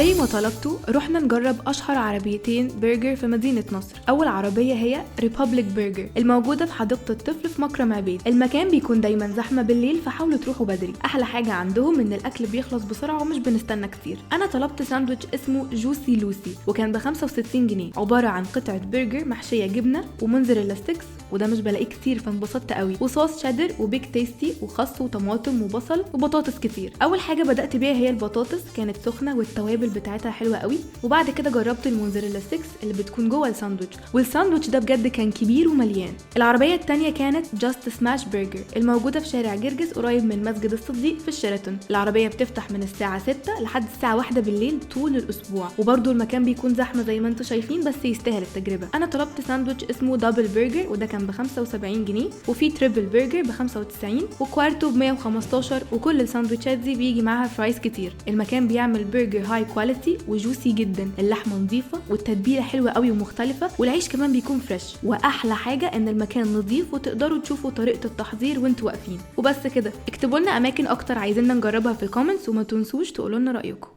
وزي ما طلبتوا رحنا نجرب اشهر عربيتين برجر في مدينة نصر. اول عربية هي ريبابليك برجر الموجودة في حديقة الطفل في مكرم عبيد. المكان بيكون دايما زحمة بالليل فحاولوا تروحوا بدري. احلى حاجة عندهم ان الاكل بيخلص بسرعة ومش بنستنى كتير. انا طلبت ساندوتش اسمه جوسي لوسي وكان ب 65 جنيه، عبارة عن قطعة برجر محشية جبنة ومونزاريلا ستيكس، وده مش بلاقيه كتير فانبسطت قوي، وصوص شادر وبيك تيستي وخس وطماطم وبصل وبطاطس كتير. اول حاجة بدأت بيها هي البطاطس، كانت سخنة والتوابل بتاعتها حلوة قوي. وبعد كده جربت المونزاريلا ستيكس اللي بتكون جوه الساندوتش، والساندوتش ده بجد كان كبير ومليان. العربية التانية كانت جاست سماش برجر الموجودة في شارع جرجس قريب من مسجد الصديق في الشيراتون. العربية بتفتح من الساعة 6 لحد الساعة 1 بالليل طول الأسبوع، وبرده المكان بيكون زحمة زي ما انتم شايفين بس يستاهل التجربة. أنا طلبت ساندوتش اسمه دبل برجر وده كان ب 75 جنيه، وفي تريبل برجر ب 95 وكوارتو ب 115، وكل الساندوتشات دي بيجي معاها فرايز كتير. المكان بيعمل برجر هاي كواليتي وجوسي جدا، اللحمة نظيفة والتتبيلة حلوة قوي ومختلفة، والعيش كمان بيكون فريش. واحلى حاجة ان المكان نظيف وتقدروا تشوفوا طريقة التحضير وانتوا واقفين. وبس كده، اكتبوا لنا اماكن اكتر عايزيننا نجربها في الكومنتس، وما تنسوش تقولوا لنا رأيكم.